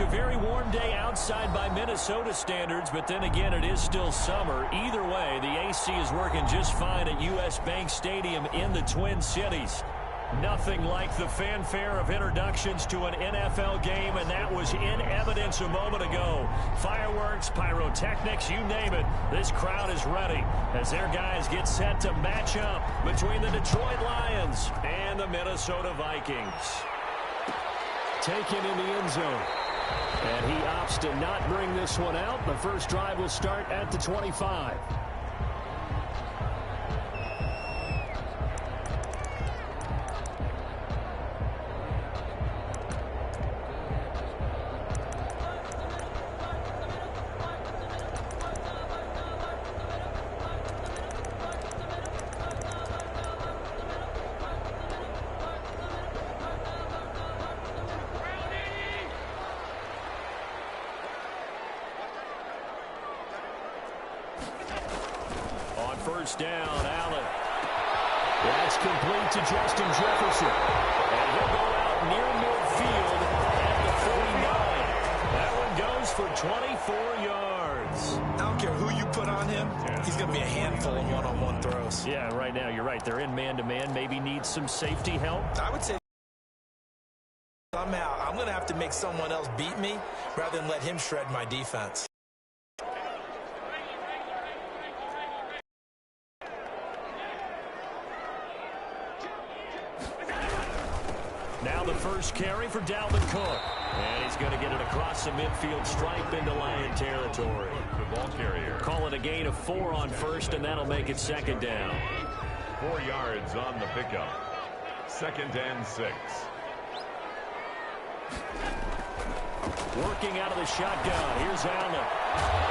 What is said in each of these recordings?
a very warm day outside by Minnesota standards, but then again, it is still summer. Either way, the AC is working just fine at U.S. Bank Stadium in the Twin Cities. Nothing like the fanfare of introductions to an NFL game, and that was in evidence a moment ago. Fireworks, pyrotechnics, you name it. This crowd is ready as their guys get set to match up between the Detroit Lions and the Minnesota Vikings. Taken in the end zone. And he opts to not bring this one out. The first drive will start at the 25. First down, Allen. That's complete to Justin Jefferson. And he'll go out near midfield at the 49. That one goes for 24 yards. I don't care who you put on him. He's going to be a handful of one-on-one throws. Yeah, right now, you're right. They're in man-to-man. Maybe needs some safety help. I would say somehow I'm going to have to make someone else beat me rather than let him shred my defense. Now the first carry for Dalvin Cook. And he's going to get it across the midfield stripe into Lion territory. The ball carrier. Call it a gain of 4 on first, and that'll make it second down. 4 yards on the pickup. 2nd and 6. Working out of the shotgun. Here's Allen.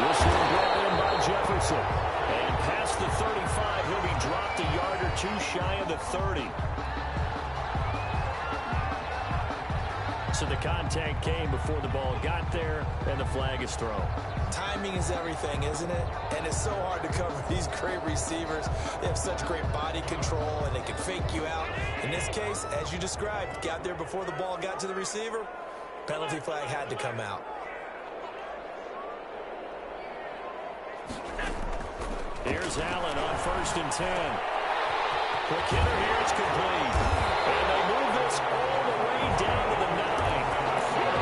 This one brought in by Jefferson. And past the 35, he'll be dropped a yard or 2 shy of the 30. So the contact came before the ball got there, and the flag is thrown. Timing is everything, isn't it? And it's so hard to cover these great receivers. They have such great body control, and they can fake you out. In this case, as you described, got there before the ball got to the receiver. Penalty flag had to come out. Here's Allen on 1st and 10. Quick hitter here, it's complete. And they move this all the way down to the 9.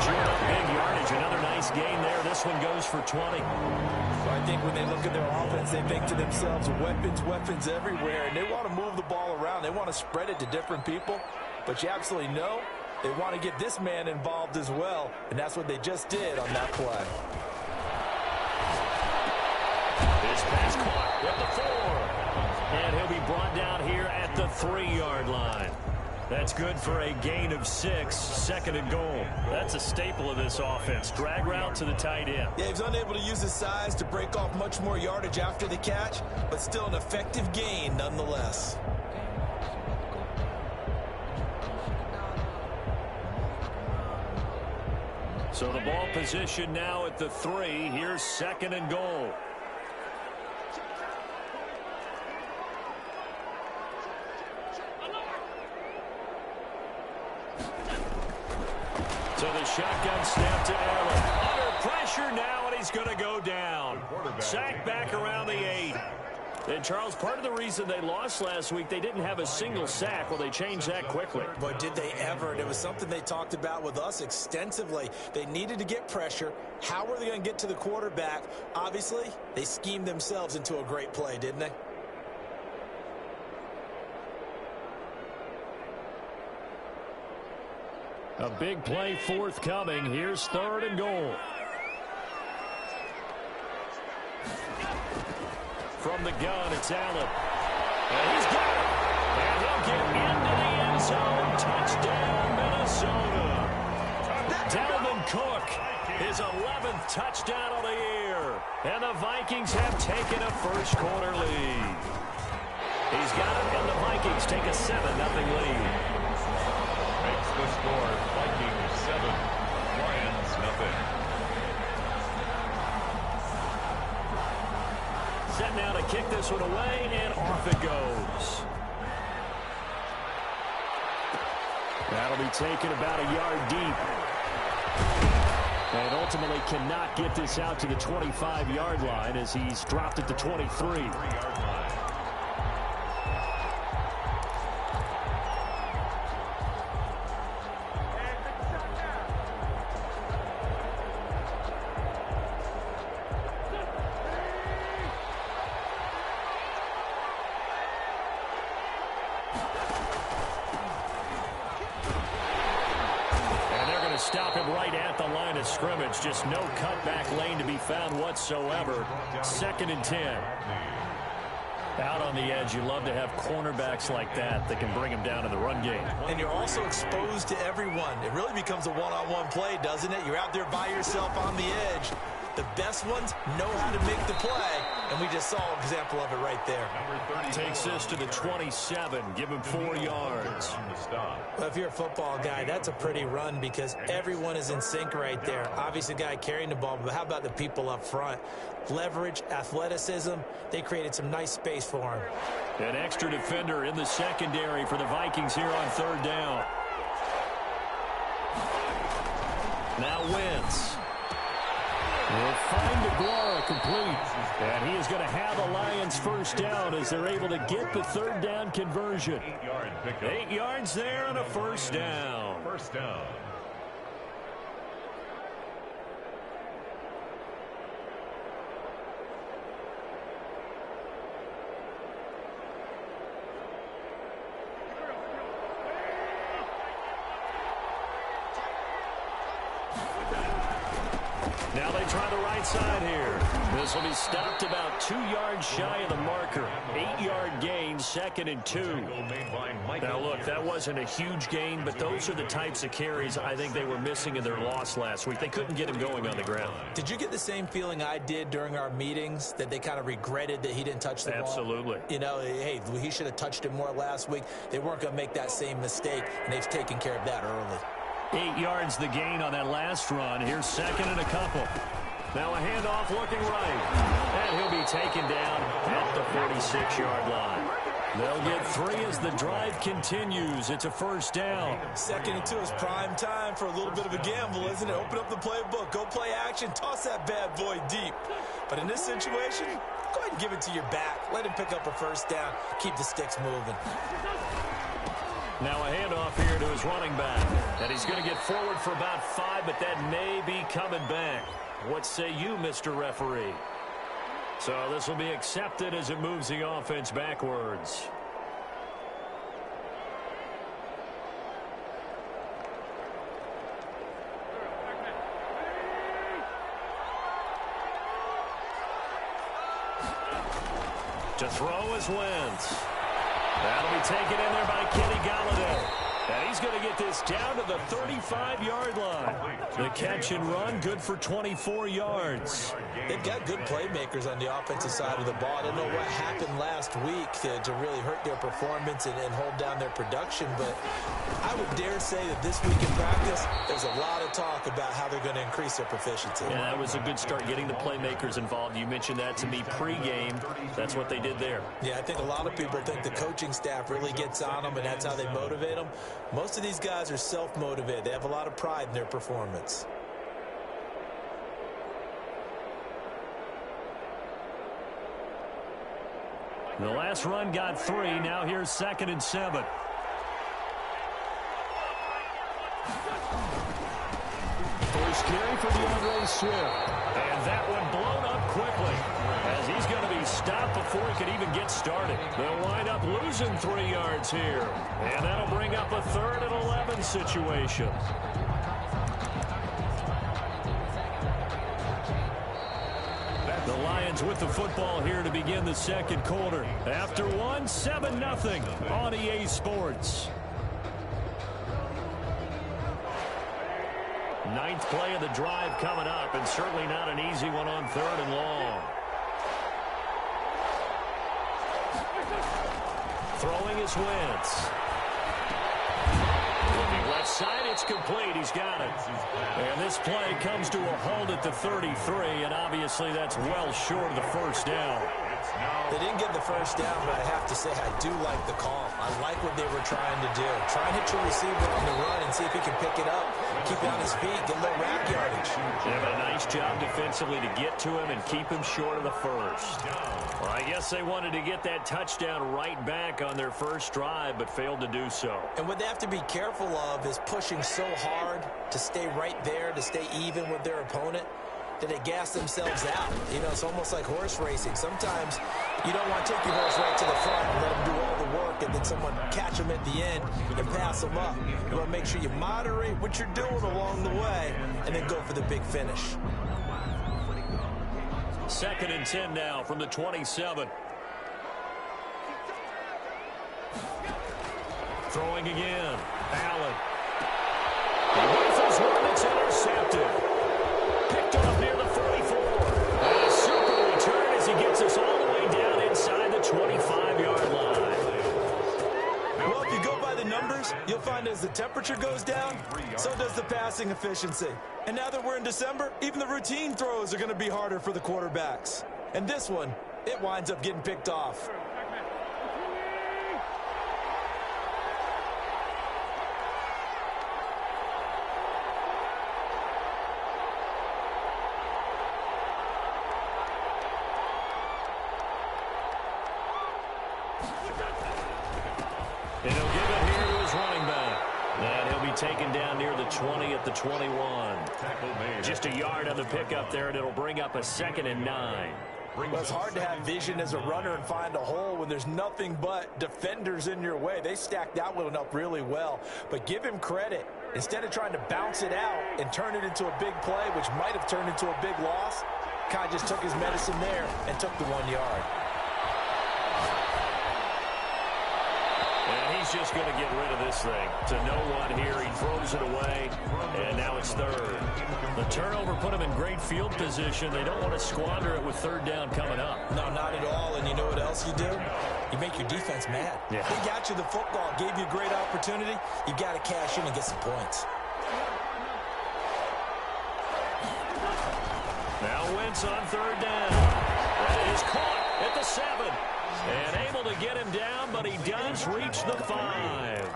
Big yardage, another nice gain there. This one goes for 20. So I think when they look at their offense, they think to themselves, weapons everywhere, and they want to move the ball around. They want to spread it to different people, but you absolutely know they want to get this man involved as well, and that's what they just did on that play. This pass caught at the 4. And he'll be brought down here at the 3-yard line. That's good for a gain of 6, 2nd and goal. That's a staple of this offense. Drag route to the tight end. Yeah, he was unable to use his size to break off much more yardage after the catch, but still an effective gain nonetheless. So the ball position now at the 3. Here's 2nd and goal. So the shotgun snap to Allen. Under pressure now, and he's going to go down. Sack back around the 8. And, Charles, part of the reason they lost last week, they didn't have a single sack. Well, they changed that quickly. But did they ever? And it was something they talked about with us extensively. They needed to get pressure. How were they going to get to the quarterback? Obviously, they schemed themselves into a great play, didn't they? A big play forthcoming. Here's 3rd and goal. From the gun, it's Allen. And he's got it. And he'll get into the end zone. Touchdown, Minnesota. Dalvin Cook, his 11th touchdown of the year. And the Vikings have taken a first-quarter lead. He's got it, and the Vikings take a 7-0 lead. Makes the score Vikings 7, Lions nothing. Set now to kick this one away, and off it goes. That'll be taken about a yard deep. And ultimately cannot get this out to the 25-yard line as he's dropped it to 23. Stop him right at the line of scrimmage. Just no cutback lane to be found whatsoever. 2nd and 10. Out on the edge, you love to have cornerbacks like that can bring him down in the run game. And you're also exposed to everyone. It really becomes a one-on-one play, doesn't it? You're out there by yourself on the edge. The best ones know how to make the play, and we just saw an example of it right there. Takes this to the 27, give him 4 yards. Well, if you're a football guy, that's a pretty run because everyone is in sync right there. Obviously, the guy carrying the ball, but how about the people up front? Leverage, athleticism, they created some nice space for him. An extra defender in the secondary for the Vikings here on 3rd down. Now Wentz. Will find DeGuara complete. And he is going to have a Lions first down as they're able to get the 3rd down conversion. 8 yards there and a first down. First down. Now they try the right side here. This will be stopped about 2 yards shy of the marker. 8-yard gain, 2nd and 2. Now look, that wasn't a huge gain, but those are the types of carries I think they were missing in their loss last week. They couldn't get him going on the ground. Did you get the same feeling I did during our meetings, that they kind of regretted that he didn't touch the ball? Absolutely. You know, hey, he should have touched it more last week. They weren't going to make that same mistake, and they've taken care of that early. 8 yards the gain on that last run. Here's 2nd and a couple. Now a handoff looking right. And he'll be taken down at the 46-yard line. They'll get 3 as the drive continues. It's a first down. 2nd and 2 is prime time for a little bit of a gamble, isn't it? Open up the playbook. Go play action. Toss that bad boy deep. But in this situation, go ahead and give it to your back. Let him pick up a first down. Keep the sticks moving. Now a handoff here to his running back. And he's going to get forward for about 5, but that may be coming back. What say you, Mr. Referee? So this will be accepted as it moves the offense backwards. To throw is Wentz. That'll be taken in there by Kenny Golladay. And he's going to get this down to the 35-yard line. The catch and run, good for 24 yards. They've got good playmakers on the offensive side of the ball. I don't know what happened last week to really hurt their performance and hold down their production, but I would dare say that this week in practice, there's a lot of talk about how they're going to increase their proficiency. Yeah, that was a good start, getting the playmakers involved. You mentioned that to me pregame. That's what they did there. Yeah, I think a lot of people think the coaching staff really gets on them, and that's how they motivate them. Most of these guys are self-motivated. They have a lot of pride in their performance. The last run got 3. Now here's 2nd and 7. First carry for DeAndre Swift. And that one blown up quickly, as he's going to be stopped before he could even get started. They'll wind up losing 3 yards here. And that'll bring up a 3rd and 11 situation. The Lions with the football here to begin the second quarter. After one, 7-0 on EA Sports. 9th play of the drive coming up, and certainly not an easy one on 3rd and long. Throwing is Wentz. Looking left side, it's complete. He's got it. And this play comes to a halt at the 33, and obviously that's well short of the first down. They didn't get the first down, but I have to say I do like the call. I like what they were trying to do. Try and hit your receiver on the run and see if he can pick it up, keep it on his feet, get a little rack yardage. They have a nice job defensively to get to him and keep him short of the first. Well, I guess they wanted to get that touchdown right back on their first drive, but failed to do so. And what they have to be careful of is pushing so hard to stay right there, to stay even with their opponent, that they gas themselves out. You know, it's almost like horse racing. Sometimes you don't want to take your horse right to the front and let them do all the work and then someone catch them at the end and pass them up. You want to make sure you moderate what you're doing along the way and then go for the big finish. 2nd and 10 now from the 27. Throwing again. Allen. He rifles one that's intercepted. Picked up near the 44. And a super return as he gets us all the way down inside the 25-yard line. Well, if you go by the numbers, you'll find as the temperature goes down, so does the passing efficiency. And now that we're in December, even the routine throws are going to be harder for the quarterbacks. And this one, it winds up getting picked off. And he'll give it here to his running back. And he'll be taken down near the 20 at the 21. Just a yard on the pickup there, and it'll bring up a 2nd and 9. Well, it's hard to have vision as a runner and find a hole when there's nothing but defenders in your way. They stacked that one up really well. But give him credit. Instead of trying to bounce it out and turn it into a big play, which might have turned into a big loss, Kai just took his medicine there and took the 1 yard. And he's just going to get rid of this thing. To no one here. He throws it away, and now it's 3rd. The turnover put him in great field position. They don't want to squander it with 3rd down coming up. No, not at all. And you know what else you do? You make your defense mad. Yeah. They got you the football, gave you a great opportunity. You got to cash in and get some points. Now Wentz on 3rd down. And he's caught at the 7. And able to get him down, but he does reach the 5.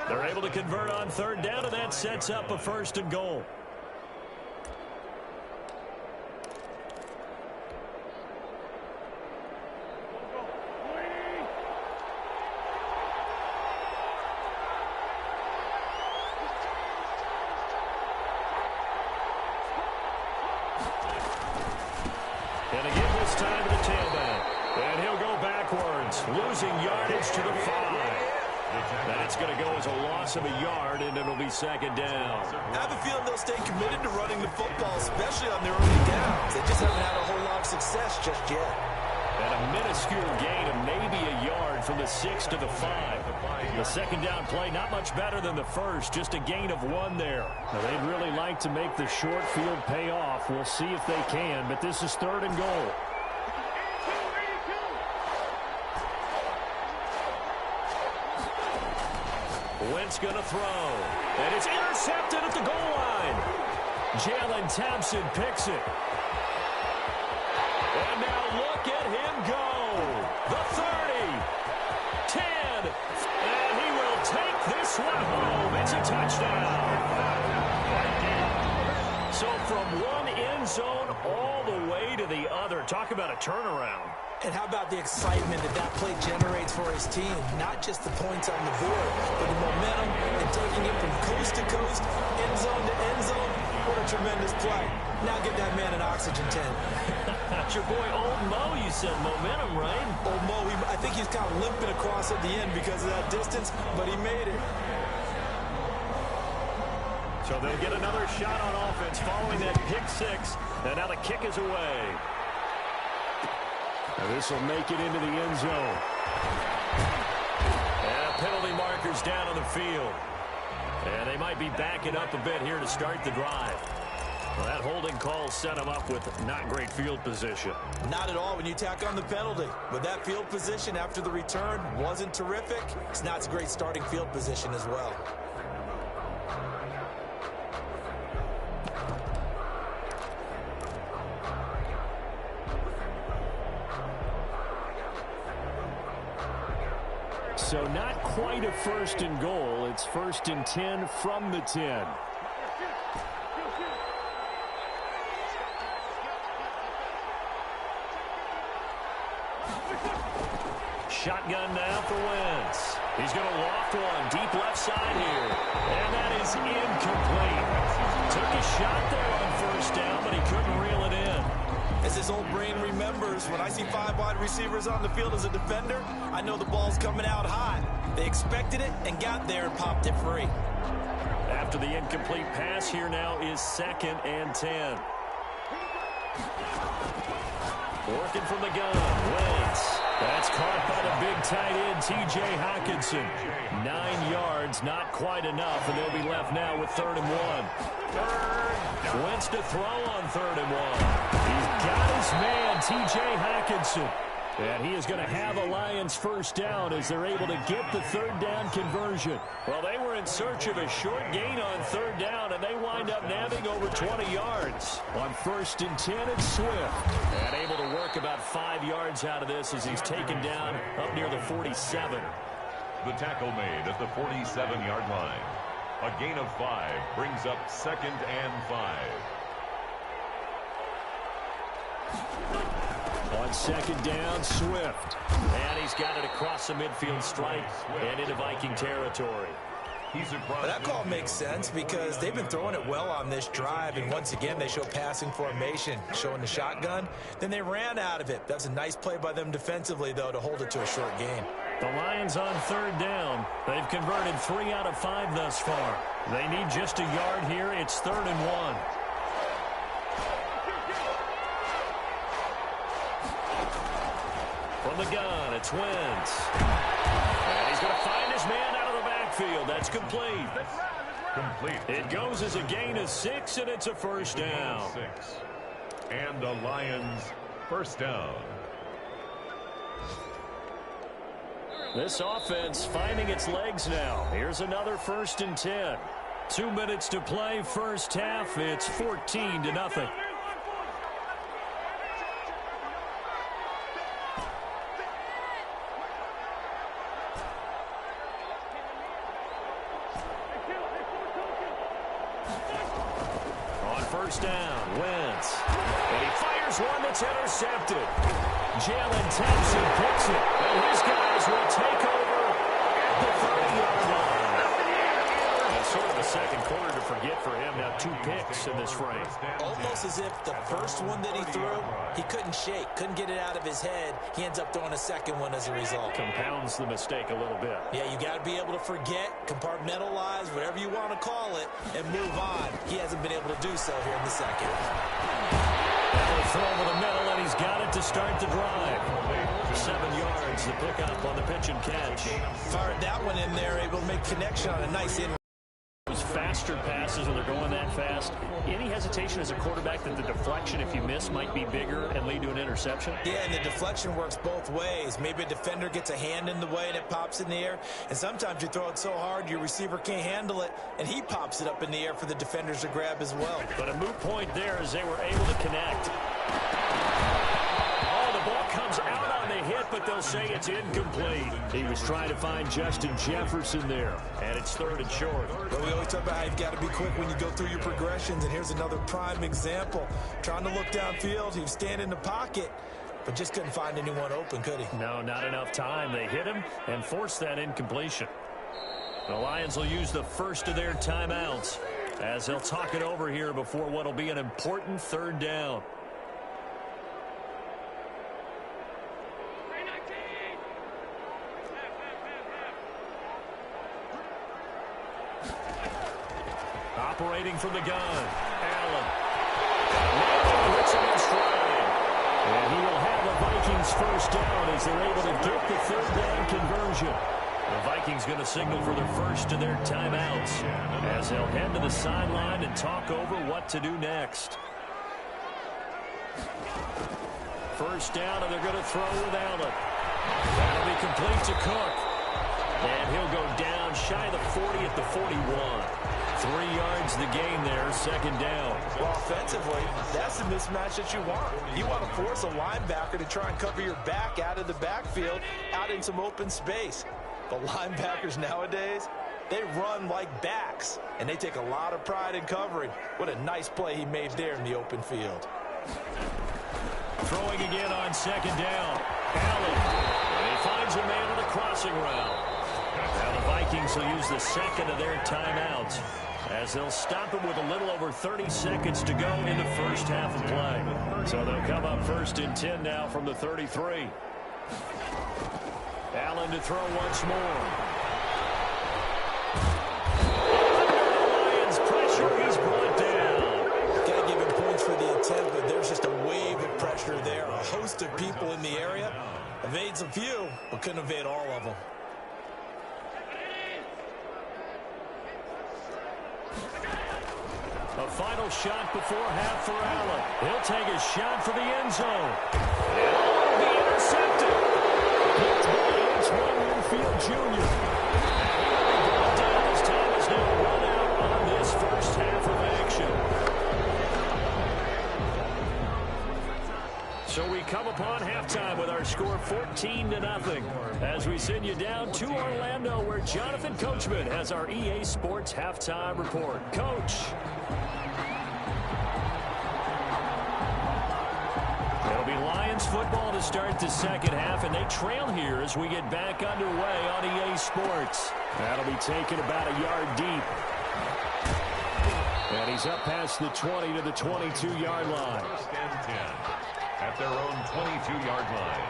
They're able to convert on 3rd down, and that sets up a 1st and goal. And again this time to the tailback. And he'll go backwards, losing yardage to the 5. That's going to go as a loss of a yard, and it'll be 2nd down. I have a feeling they'll stay committed to running the football, especially on their early downs. They just haven't had a whole lot of success just yet. And a minuscule gain of maybe a yard from the 6 to the 5. The 2nd down play, not much better than the first, just a gain of 1 there. Now, they'd really like to make the short field pay off. We'll see if they can, but this is 3rd and goal. Wentz going to throw. And it's intercepted at the goal line. Jalen Thompson picks it. And now look at him go. The 30. 10. And he will take this one home. It's a touchdown. So from one end zone all the way to the other. Talk about a turnaround. And how about the excitement that that play generates for his team? Not just the points on the board, but the momentum and taking it from coast to coast, end zone to end zone. What a tremendous play. Now get that man an oxygen tent. That's your boy Old Mo, you said. Momentum, right? Old Mo, I think he's kind of limping across at the end because of that distance, but he made it. So they'll get another shot on offense following that pick 6. And now the kick is away. And this will make it into the end zone. And penalty markers down on the field. And they might be backing up a bit here to start the drive. Well, that holding call set them up with not great field position. Not at all when you tack on the penalty. But that field position after the return wasn't terrific. It's not a great starting field position as well. So not quite a first and goal. It's first and 10 from the 10. Shotgun now for Wentz. He's going to loft one deep left side here. And that is incomplete. Took a shot there on first down, but he couldn't reel it in. As his old brain remembers, when I see 5 wide receivers on the field as a defender, I know the ball's coming out hot. They expected it and got there and popped it free. After the incomplete pass, here now is 2nd and 10. Working from the gun, Wentz. That's caught by the big tight end, T.J. Hockenson. 9 yards, not quite enough, and they'll be left now with 3rd and 1. Wentz to throw on 3rd and 1. He's got his man, T.J. Hockenson. And he is going to have a Lions first down as they're able to get the 3rd down conversion. Well, they were in search of a short gain on 3rd down, and they wind up nabbing over 20 yards. On 1st and 10, it's Swift. And able to work about 5 yards out of this as he's taken down up near the 47. The tackle made at the 47-yard line. A gain of 5 brings up 2nd and 5. On 2nd down, Swift. And he's got it across the midfield stripe and into Viking territory. That call makes sense because they've been throwing it well on this drive, and once again they show passing formation, showing the shotgun. Then they ran out of it. That's a nice play by them defensively, though, to hold it to a short gain. The Lions on 3rd down. They've converted 3 out of 5 thus far. They need just a yard here. It's 3rd and 1. From the gun, it's Wentz. And he's going to find his man out of the backfield. That's complete. It goes as a gain of 6, and it's a first down. 6. And the Lions first down. This offense finding its legs now. Here's another 1st and 10. 2 minutes to play, first half. It's 14-0. First down, Wentz. And he fires one that's intercepted. Jalen Thompson picks it. And his guys will take over at the 30-yard line. That's sort of the second quarter to forget for him. Now 2 picks in this frame. Almost as if the first one that he threw, he couldn't shake, couldn't get it out of his head. He ends up throwing a second one as a result. Compounds the mistake a little bit. Yeah, you got to be able to forget, compartmentalize, whatever you want to call it, and move on. He hasn't been able to do so here in the second. That'll throw over the middle, and he's got it to start the drive. 7 yards, the pickup on the pitch and catch. Fired that one in there, able to make connection on a nice in. Those faster passes when they're going that fast. Any hesitation as a quarterback that the deflection, if you miss, might be bigger and lead to an interception? Yeah, and the deflection works both ways. Maybe a defender gets a hand in the way and it pops in the air. And sometimes you throw it so hard your receiver can't handle it, and he pops it up in the air for the defenders to grab as well. But a moot point there as they were able to connect. Oh, the ball comes out on the hit, but they'll say it's incomplete. He was trying to find Justin Jefferson there, and it's 3rd and short. But we always talk about how you've got to be quick when you go through your progressions, and here's another prime example. Trying to look downfield, he was standing in the pocket, but just couldn't find anyone open, could he? No, not enough time. They hit him and forced that incompletion. The Lions will use the first of their timeouts as they'll talk it over here before what will be an important 3rd down. Operating from the gun, Allen. Hits him in stride. And he will have the Vikings first down as they're able to get the 3rd down conversion. The Vikings going to signal for their first of their timeouts as they'll head to the sideline and talk over what to do next. First down, and they're going to throw with Allen. That'll be complete to Cook. And he'll go down shy of the 40 at the 41. 3 yards the gain there, 2nd down. Well, offensively, that's the mismatch that you want. You want to force a linebacker to try and cover your back out of the backfield, out in some open space. The linebackers nowadays, they run like backs, and they take a lot of pride in covering. What a nice play he made there in the open field. Throwing again on second down. Allen. And he finds a man on the crossing route. Now the Vikings will use the second of their timeouts as they'll stop him with a little over 30 seconds to go in the first half of play. So they'll come up 1st and 10 now from the 33. Allen to throw once more. Lions pressure. He's brought down. Got to give him points for the attempt, but there's just a wave of pressure there. A host of people in the area. Evades a few, but couldn't evade all of them. A final shot before half for Allen. He'll take a shot for the end zone. And it'll be intercepted. It's by Antoine Winfield Jr. And he'll be brought down as time is now run out on this first half of action. So we come upon halftime with our score 14-0 as we send you down to Orlando where Jonathan Coachman has our EA Sports halftime report. Coach. It'll be Lions football to start the second half, and they trail here as we get back underway on EA Sports. That'll be taken about a yard deep. And he's up past the 20 to the 22-yard line. 1st and 10 at their own 22-yard line.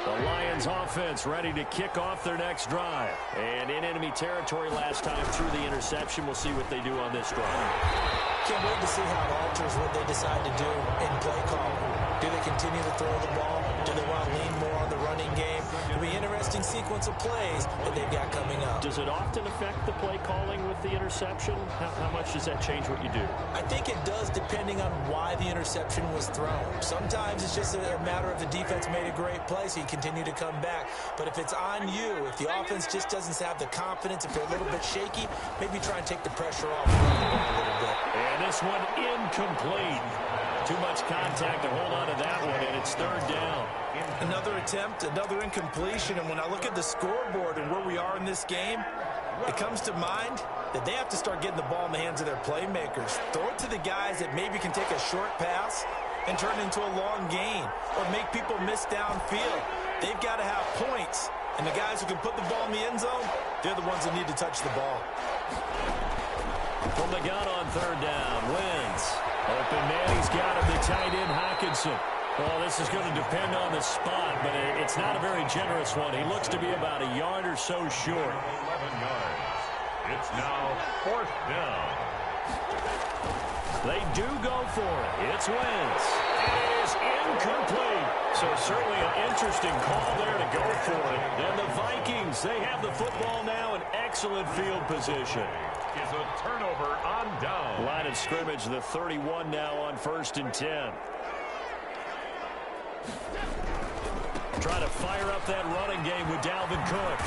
The Lions offense ready to kick off their next drive. And in enemy territory last time through the interception. We'll see what they do on this drive. Can't wait to see how it alters what they decide to do in play calling. Do they continue to throw the ball? Do they want to lean more on the running game? It'll be an interesting sequence of plays that they've got coming up. Does it often affect the play calling with the interception? How much does that change what you do? I think it does depending on why the interception was thrown. Sometimes it's just a matter of the defense made a great play, so you continue to come back. But if it's on you, if the offense just doesn't have the confidence, if they're a little bit shaky, maybe try and take the pressure off and run the ball a little bit. And this one incomplete. Too much contact to hold on to that one, and it's 3rd down. Another attempt, another incompletion, and when I look at the scoreboard and where we are in this game, it comes to mind that they have to start getting the ball in the hands of their playmakers. Throw it to the guys that maybe can take a short pass and turn it into a long gain or make people miss downfield. They've got to have points, and the guys who can put the ball in the end zone, they're the ones that need to touch the ball. From the gun on 3rd down, Wentz. Open man, he's got him, the tight end, Hockenson. Well, this is going to depend on the spot, but it's not a very generous one. He looks to be about a yard or so short. 11 yards. It's now 4th down. They do go for it. It's Wentz. It is incomplete. So certainly an interesting call there to go for it. And the Vikings, they have the football now in excellent field position. Is a turnover on down. Line of scrimmage, the 31 now on 1st and 10. Trying to fire up that running game with Dalvin Cook.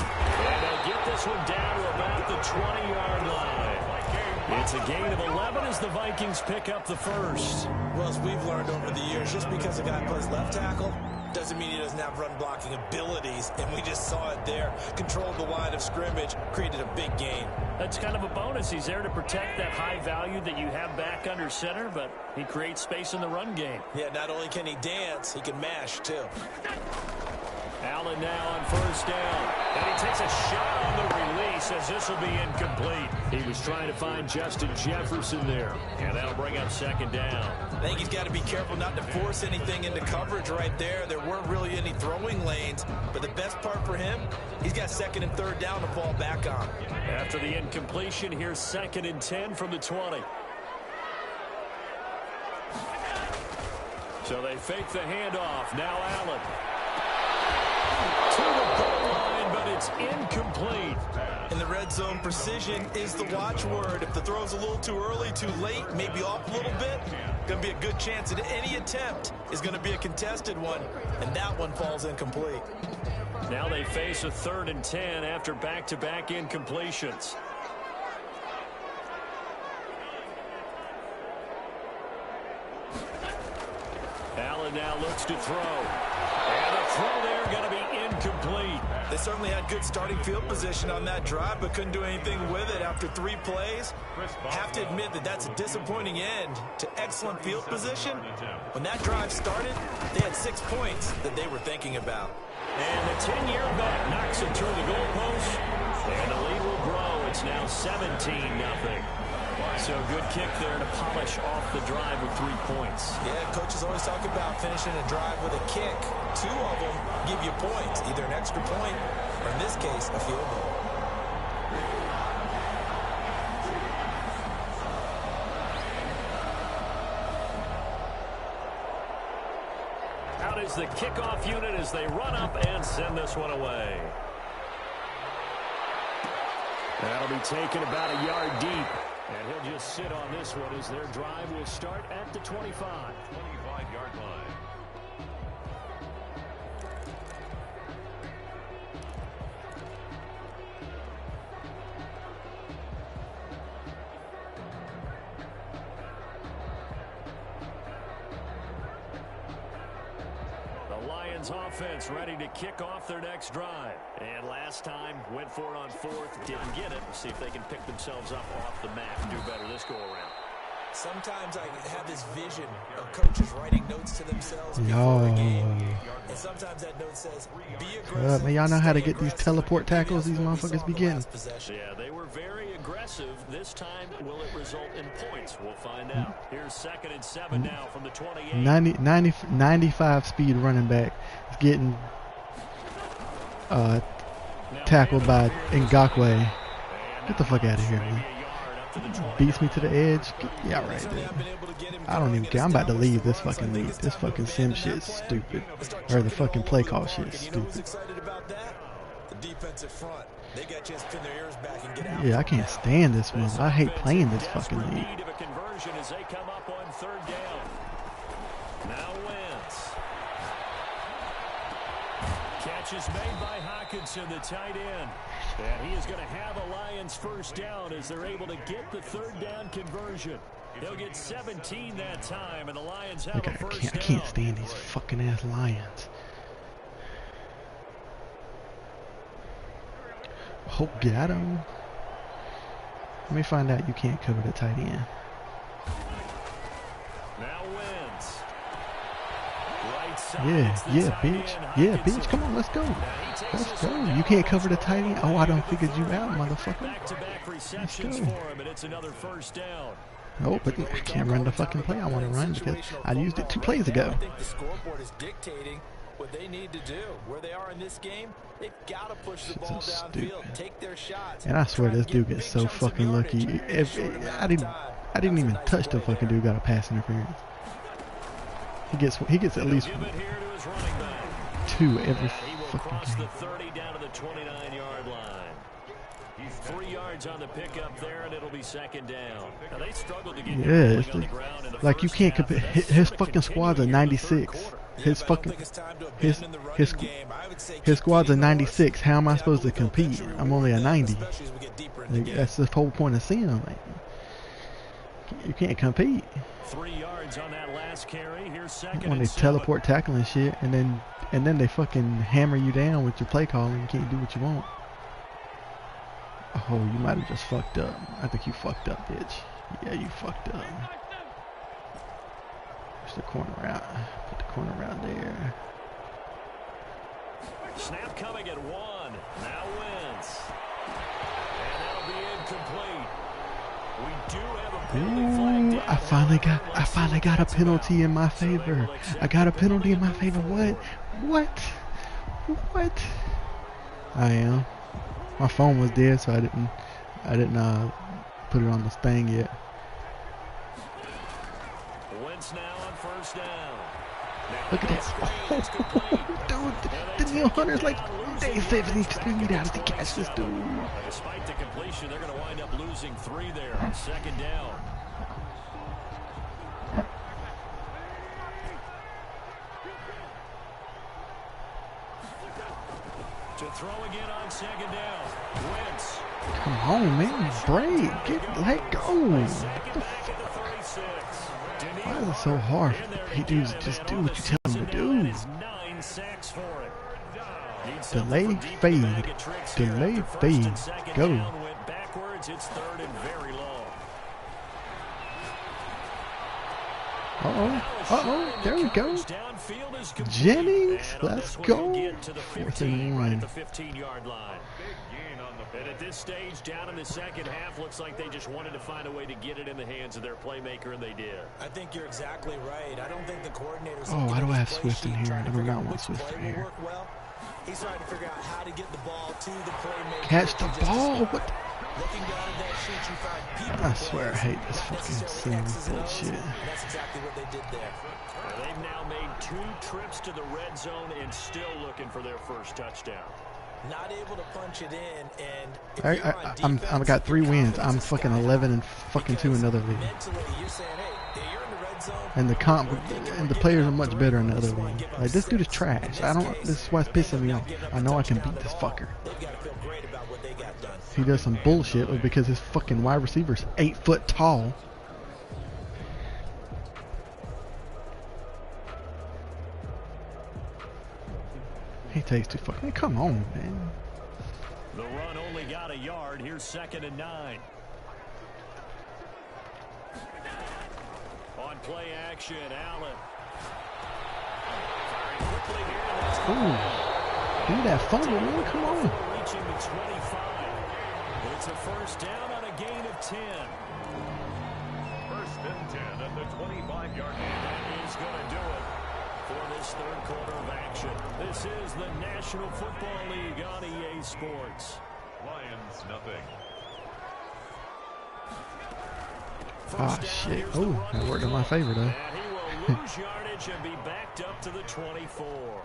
And they'll get this one down to about the 20-yard line. It's a gain of 11 as the Vikings pick up the first. Well, as we've learned over the years, just because a guy plays left tackle doesn't mean he doesn't have run blocking abilities, and we just saw it there. Controlled the line of scrimmage, created a big gain. That's kind of a bonus. He's there to protect that high value that you have back under center, but he creates space in the run game. Yeah, not only can he dance, he can mash, too. Allen now on 1st down. And he takes a shot on the release as this will be incomplete. He was trying to find Justin Jefferson there. And that'll bring up 2nd down. I think he's got to be careful not to force anything into coverage right there. There weren't really any throwing lanes. But the best part for him, he's got 2nd and 3rd down to fall back on. After the incompletion, here's 2nd and 10 from the 20. So they fake the handoff. Now Allen. To the goal line, but it's incomplete. In the red zone, precision is the watchword. If the throw's a little too early, too late, maybe off a little bit, going to be a good chance that any attempt is going to be a contested one, and that one falls incomplete. Now they face a 3rd and 10 after back-to-back incompletions. Allen now looks to throw. And the throw there going to be incomplete. They certainly had good starting field position on that drive, but couldn't do anything with it after 3 plays. Have to admit that that's a disappointing end to excellent field position. When that drive started, they had 6 points that they were thinking about. And the 10-year bet knocks it through the goalpost. And the lead will grow. It's now 17-0. So good kick there to polish off the drive with 3 points. Yeah, coaches always talk about finishing a drive with a kick. 2 of them give you points, either an extra point or in this case, a field goal. Out is the kickoff unit as they run up and send this one away. That'll be taken about a yard deep. And he'll just sit on this one as their drive will start at the 25. 25-yard line. The Lions offense ready to kick off their next drive. And last time, went for it on 4th, didn't get it. We'll see if they can pick themselves up off the mat and do better this go-around. Sometimes I have this vision of coaches writing notes to themselves before a game. And sometimes that note says, be aggressive. Man, y'all know how to get these teleport tackles these motherfuckers be getting. Yeah, they were very aggressive. This time, will it result in points? We'll find out. Here's 2nd and 7 now from the 28. 95 speed running back is getting tackled by Ngakoue. Get the fuck out of here, man. Beats me to the edge. Yeah, right there. I don't even care. I'm about to leave this fucking league. This fucking sim shit is stupid. Or the fucking play call shit is stupid. Yeah, I can't stand this one. I hate playing this fucking league. Catch is made by Hawkinson, the tight end. And he is going to have a Lions first down as they're able to get the 3rd down conversion. They'll get 17 that time, and the Lions have a first down. I can't stand these fucking ass Lions. Hope get out of them. Let me find out you can't cover the tight end. Now wins. Yeah, bitch. Yeah, bitch. Come on, let's go. Let's go. You can't cover the tight end. Oh, I don't figured you out, motherfucker. Back-to-back receptions for him, and it's another first down. Oh, but I can't run the fucking play I want to run because I used it 2 plays ago. I think the scoreboard is dictating what they need to do. Where they are in this game, they've got to push the ball downfield, take their shots. And I swear this dude gets so fucking lucky. I didn't even touch the fucking dude. Got a pass interference. He gets at least 2 every fucking game. The 30 down to the 29-yard line. 3 yards on the pickup there, and it'll be 2nd down. Now they struggled to get on the ground in the like you can't compare. His fucking squad's a 96. His fucking his squad's a 96. How am I supposed to compete? I'm only a 90. That's the whole point of seeing him. Like, you can't compete. 3 yards on that last carry. Here's 2nd when they teleport tackling shit, and then they fucking hammer you down with your play calling. You can't do what you want. Oh, you might have just fucked up. I think you fucked up, bitch. Yeah, you fucked up. Push the corner out. Put the corner out there. Snap coming at 1. Now wins. And that'll be incomplete. We do have a penalty flag down. I finally got a penalty in my favor. I got a penalty in my favor. What? I am. My phone was dead, so I didn't put it on this thing yet. Wentz now on first down. Look at that. Dude, the Neil Hunter's like, they 50 speed out to catch this dude. Despite the completion, they're going to wind up losing 3 there on 2nd down. To throw again on 2nd down. Wentz. Come on, man. Break. Let go. Why is it so hard? He does just do what you tell him to do. 9 sacks for him. Delayed fade. Delayed fade. Go. Went backwards. It's third and very long. Uh-oh. There we go. Jennings. Let's go. 4th and 1. At the 15-yard line. And at this stage, down in the second half, looks like they just wanted to find a way to get it in the hands of their playmaker, and they did. I think you're exactly right. I don't think the coordinators... Oh, why do I have Swift in here? I do not want Swift in here. Well. He's trying to figure out how to get the ball to the playmaker. Catch the ball. What? Looking down at that sheet, you find people. I swear I hate this fucking sim bullshit. That's exactly what they did there. They've now made 2 trips to the red zone and still looking for their first touchdown. Not able to punch it in, and I've got 3 wins. I'm fucking 11 and fucking 2 in another league. Mentally, you're saying, hey, you're in the red zone. And the players are much better in the other league. Like, this dude is trash. This is why it's pissing me off. I know I can beat this fucker. He does some bullshit, but because his fucking wide receiver's 8 foot tall. He takes too fucking. I mean, come on, man. The run only got a yard. Here's 2nd and 9. On play action, Allen. Quickly here. Ooh. Do that fumble, man. Come on. Reaching the 25. It's a first down on a gain of 10. 1st and 10 at the 25-yard line. That is going to do it for this third quarter of action. This is the National Football League on EA Sports. Lions nothing. Ah, shit. Oh, that worked in my favor, though. And he will lose yardage and be backed up to the 24.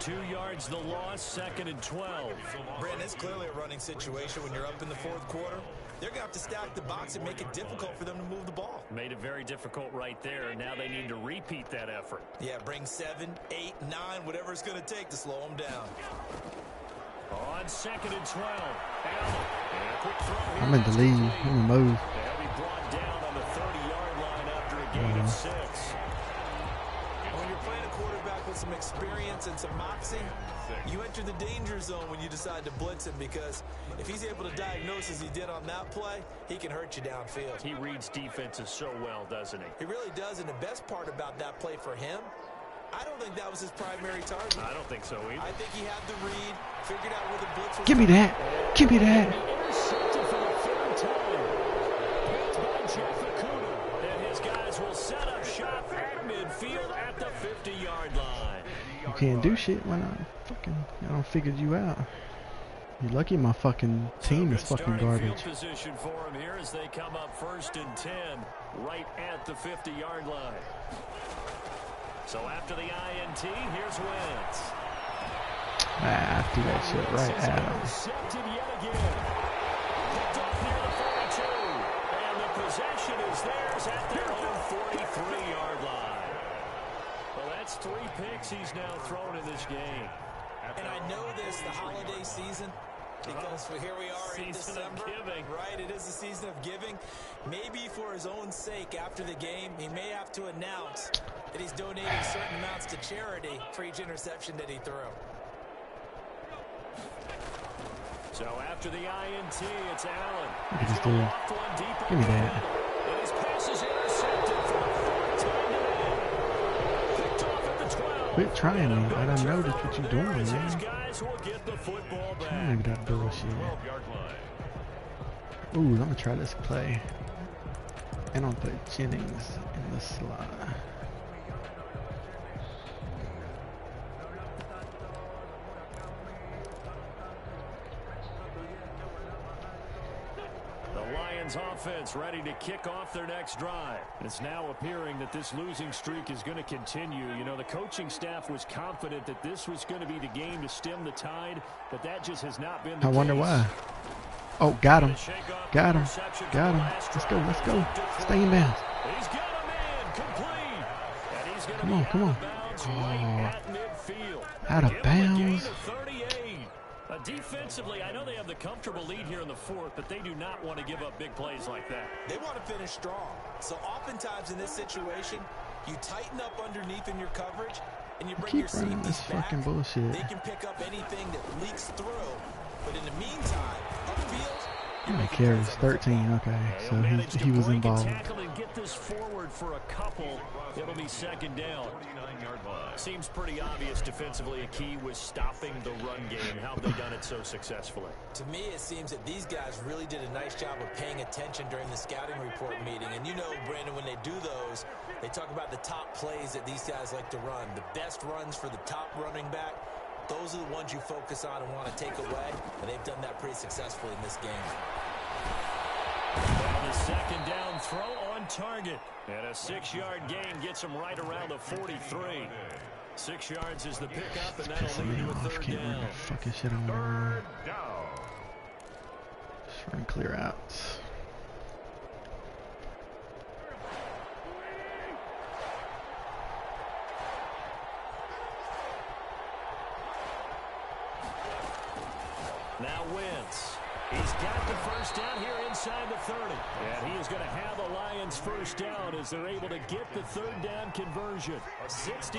2 yards the loss, 2nd and 12. Brandon, it's clearly a running situation when you're up in the 4th quarter. They're going to have to stack the box and make it difficult for them to move the ball. Made it very difficult right there, and now they need to repeat that effort. Yeah, bring 7, 8, 9, whatever it's going to take to slow them down. On 2nd and 12. Allen. And a quick throw here. I'm in the lead. I'm in the move. They'll be brought down on the 30-yard line after a gain of 6. When you're playing a quarterback with some experience and some moxie, you enter the danger zone when you decide to blitz him, because if he's able to diagnose as he did on that play, he can hurt you downfield. He reads defenses so well, doesn't he? He really does, and the best part about that play for him, I don't think that was his primary target. I don't think so either. I think he had the read, figured out where the blitz was. Give me that. Give me that. Intercepted for the 3rd time. Picked by Jeff Okuda. And his guys will set up shop at midfield at the 50-yard line. You can't do shit when I don't figured you out. You're lucky my fucking team is fucking garbage. Position for him here as they come up 1st and 10 right at the 50-yard line. So after the INT, here's Wentz. Ah, do that shit right at him. Intercepted yet again. Picked off near the 42. And the possession is theirs at their own 43-yard line. Well, that's 3 picks he's now thrown in this game. And I know this, the holiday season, because here we are in December, right? It is the season of giving. Maybe for his own sake, after the game, he may have to announce that he's donating certain amounts to charity for each interception that he threw. So after the INT, it's Allen. Look at this dude. Give me that. And his pass is intercepted for the 4th time today. Picked off at the 12. Quit trying me. I don't know that's what you're doing, man. These guys will get the football back. Trying that bullshit. Ooh, I'm gonna try this play. And I'll put Jennings in the slot. Offense ready to kick off their next drive. It's now appearing that this losing streak is going to continue. You know, the coaching staff was confident that this was going to be the game to stem the tide, but that just has not been the case. I wonder why. Oh, got him. Got him. Got him. Let's go. Let's go. Stay in bounds. He's got a man complete. And he's going to Come on. Come on. right at midfield. Out of bounds. Defensively, I know they have the comfortable lead here in the 4th, but they do not want to give up big plays like that. They want to finish strong. So oftentimes in this situation, You tighten up underneath in your coverage, and you bring Keep your running this safeties back. fucking bullshit. They can pick up anything that leaks through, but in the meantime, upfield, How many carries? 13. Okay, so he was involved. Tackle and get this forward for a couple. It'll be second down. Seems pretty obvious defensively. A key was stopping the run game. How have they done it so successfully? To me, it seems that these guys really did a nice job of paying attention during the scouting report meeting. And you know, Brandon, when they do those, they talk about the top plays that these guys like to run. The best runs for the top running back. Those are the ones you focus on and want to take away, and they've done that pretty successfully in this game. And the second down throw on target. And a 6-yard gain gets him right around the 43. 6 yards is the pickup, and that'll lead to a third down. Fucking shit on Third down. Just run clear outs. Now Wentz. He's got the first down here inside the 30. And he is going to have a Lions first down as they're able to get the third down conversion. 60